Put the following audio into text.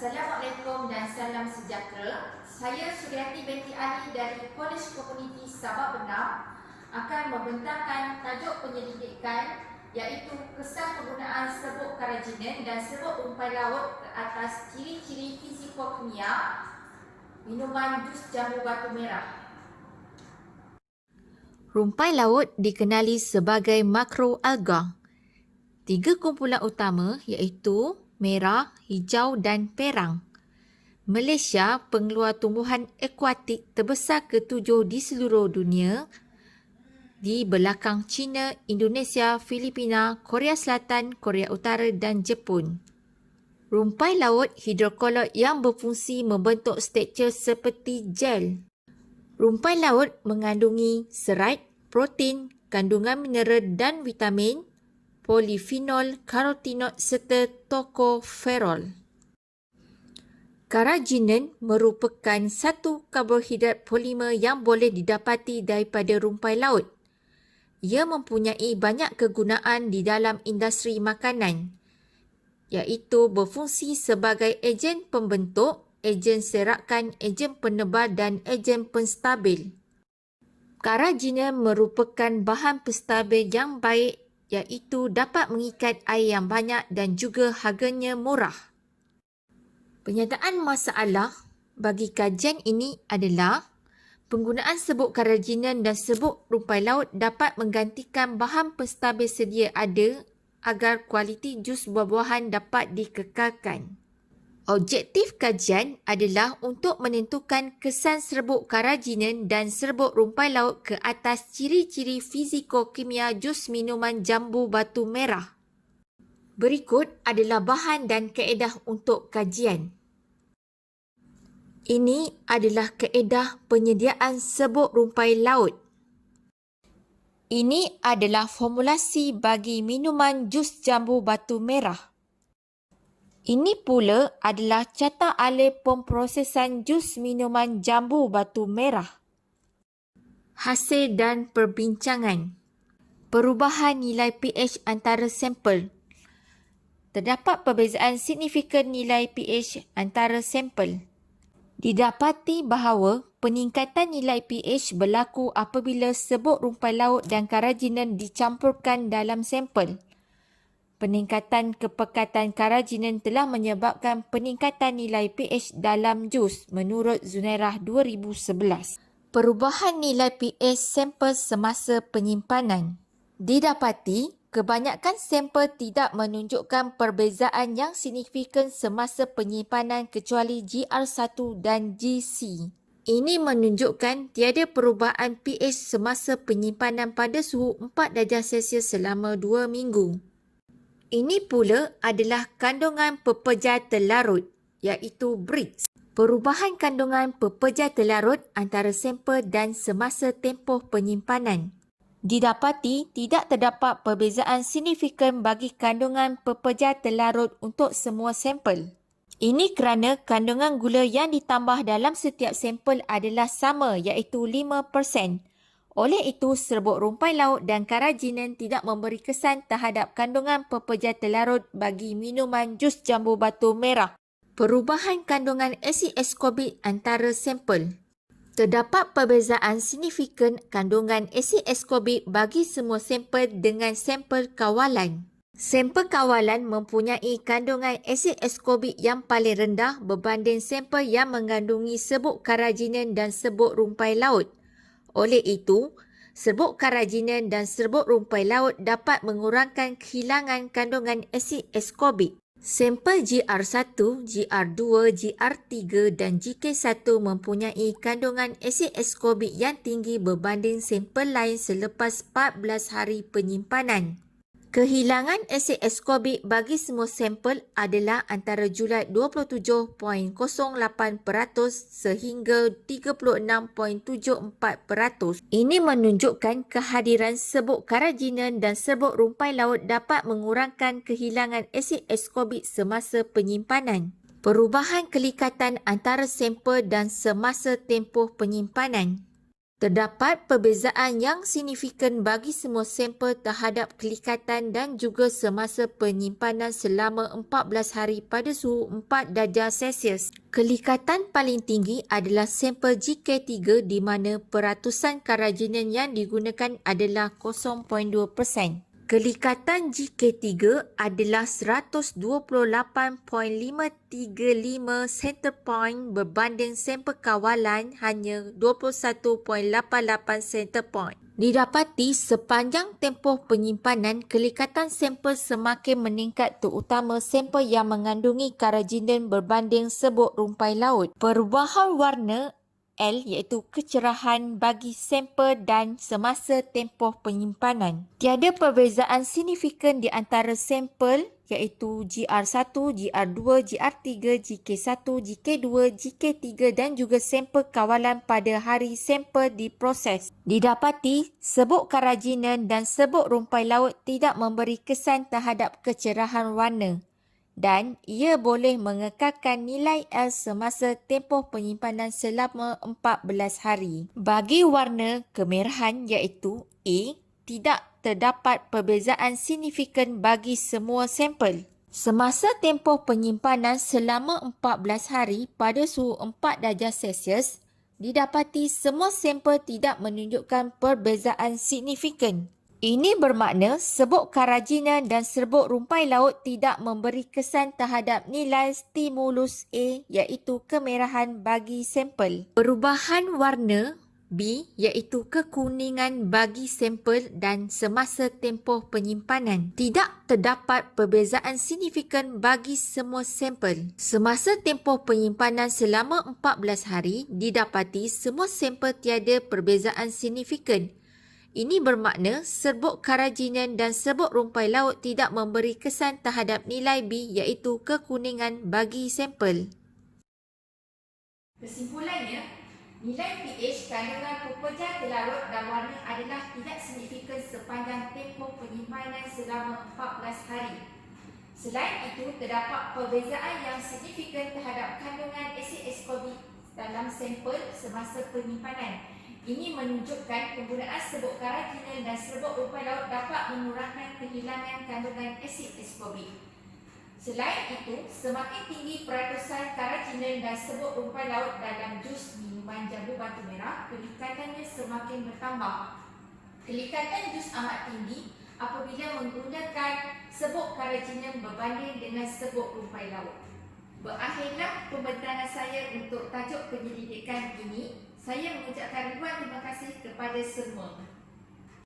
Assalamualaikum dan salam sejahtera. Saya Suryati binti Ali dari College Community Sabak Benam akan membentangkan tajuk penyelidikan iaitu kesan penggunaan serbuk kerajinan dan serbuk rumpai laut ke atas ciri-ciri fizikokimia minuman jus jambu batu merah. Rumpai laut dikenali sebagai makroalga. Tiga kumpulan utama iaitu merah, hijau dan perang. Malaysia pengeluar tumbuhan akuatik terbesar ke-7 di seluruh dunia di belakang China, Indonesia, Filipina, Korea Selatan, Korea Utara dan Jepun. Rumpai laut hidrokolot yang berfungsi membentuk struktur seperti gel. Rumpai laut mengandungi serat, protein, kandungan mineral dan vitamin, polifenol, karotenoid serta tokoferol. Kerajinan merupakan satu karbohidrat polimer yang boleh didapati daripada rumpai laut. Ia mempunyai banyak kegunaan di dalam industri makanan, iaitu berfungsi sebagai ejen pembentuk, ejen serakan, ejen penebal dan ejen penstabil. Kerajinan merupakan bahan penstabil yang baik iaitu dapat mengikat air yang banyak dan juga harganya murah. Penyataan masalah bagi kajian ini adalah penggunaan serbuk kerajinan dan serbuk rumpai laut dapat menggantikan bahan penstabil sedia ada agar kualiti jus buah-buahan dapat dikekalkan. Objektif kajian adalah untuk menentukan kesan serbuk kerajinan dan serbuk rumpai laut ke atas ciri-ciri fizikokimia jus minuman jambu batu merah. Berikut adalah bahan dan kaedah untuk kajian. Ini adalah kaedah penyediaan serbuk rumpai laut. Ini adalah formulasi bagi minuman jus jambu batu merah. Ini pula adalah carta alih pemprosesan jus minuman jambu batu merah. Hasil dan perbincangan. Perubahan nilai pH antara sampel. Terdapat perbezaan signifikan nilai pH antara sampel. Didapati bahawa peningkatan nilai pH berlaku apabila serbuk rumpai laut dan kerajinan dicampurkan dalam sampel. Peningkatan kepekatan kerajinan telah menyebabkan peningkatan nilai pH dalam jus menurut Zunairah 2011. Perubahan nilai pH sampel semasa penyimpanan. Didapati kebanyakan sampel tidak menunjukkan perbezaan yang signifikan semasa penyimpanan kecuali GR1 dan GC. Ini menunjukkan tiada perubahan pH semasa penyimpanan pada suhu 4 darjah Celsius selama 2 minggu. Ini pula adalah kandungan pepejar terlarut, iaitu BRICS. Perubahan kandungan pepejar terlarut antara sampel dan semasa tempoh penyimpanan. Didapati tidak terdapat perbezaan signifikan bagi kandungan pepejar terlarut untuk semua sampel. Ini kerana kandungan gula yang ditambah dalam setiap sampel adalah sama, iaitu 5%. Oleh itu, serbuk rumpai laut dan kerajinan tidak memberi kesan terhadap kandungan pepejar terlarut bagi minuman jus jambu batu merah. Perubahan kandungan asid askorbik antara sampel. Terdapat perbezaan signifikan kandungan asid askorbik bagi semua sampel dengan sampel kawalan. Sampel kawalan mempunyai kandungan asid askorbik yang paling rendah berbanding sampel yang mengandungi serbuk kerajinan dan serbuk rumpai laut. Oleh itu, serbuk kerajinan dan serbuk rumpai laut dapat mengurangkan kehilangan kandungan asid askorbik. Sampel GR1, GR2, GR3 dan GK1 mempunyai kandungan asid askorbik yang tinggi berbanding sampel lain selepas 14 hari penyimpanan. Kehilangan asid askorbik bagi semua sampel adalah antara Julai 27.08% sehingga 36.74%. Ini menunjukkan kehadiran serbuk kerajinan dan serbuk rumpai laut dapat mengurangkan kehilangan asid askorbik semasa penyimpanan. Perubahan kelikatan antara sampel dan semasa tempoh penyimpanan. Terdapat perbezaan yang signifikan bagi semua sampel terhadap kelikatan dan juga semasa penyimpanan selama 14 hari pada suhu 4 darjah Celsius. Kelikatan paling tinggi adalah sampel GK3 di mana peratusan kerajinan yang digunakan adalah 0.2%. Kelikatan GK3 adalah 128.535 center point berbanding sampel kawalan hanya 21.88 center point. Didapati sepanjang tempoh penyimpanan, kelikatan sampel semakin meningkat terutama sampel yang mengandungi kerajinan berbanding serbuk rumpai laut. Perubahan warna L iaitu kecerahan bagi sampel dan semasa tempoh penyimpanan. Tiada perbezaan signifikan di antara sampel iaitu GR1, GR2, GR3, GK1, GK2, GK3 dan juga sampel kawalan pada hari sampel diproses. Didapati serbuk kerajinan dan serbuk rumpai laut tidak memberi kesan terhadap kecerahan warna dan ia boleh mengekalkan nilai L semasa tempoh penyimpanan selama 14 hari. Bagi warna kemerahan iaitu A, tidak terdapat perbezaan signifikan bagi semua sampel. Semasa tempoh penyimpanan selama 14 hari pada suhu 4 darjah Celsius, didapati semua sampel tidak menunjukkan perbezaan signifikan. Ini bermakna serbuk kerajinan dan serbuk rumpai laut tidak memberi kesan terhadap nilai stimulus A iaitu kemerahan bagi sampel. Perubahan warna B iaitu kekuningan bagi sampel dan semasa tempoh penyimpanan. Tidak terdapat perbezaan signifikan bagi semua sampel. Semasa tempoh penyimpanan selama 14 hari, didapati semua sampel tiada perbezaan signifikan. Ini bermakna serbuk kerajinan dan serbuk rumpai laut tidak memberi kesan terhadap nilai B iaitu kekuningan bagi sampel. Kesimpulannya, nilai pH kandungan pupejal terlarut dan warna adalah tidak signifikan sepanjang tempoh penyimpanan selama 14 hari. Selain itu, terdapat perbezaan yang signifikan terhadap kandungan asid ascorbic dalam sampel semasa penyimpanan. Ini menunjukkan penggunaan serbuk kerajinan dan serbuk rumpai laut dapat mengurangkan kehilangan kandungan asid ascorbic. Selain itu, semakin tinggi peratusan kerajinan dan serbuk rumpai laut dalam jus minuman jambu batu merah, kelikatannya semakin bertambah. Kelikatan jus amat tinggi apabila menggunakan serbuk kerajinan berbanding dengan serbuk rumpai laut. Berakhirlah pembentangan saya untuk tajuk penyelidikan ini. Saya mengucapkan ribuan terima kasih kepada semua.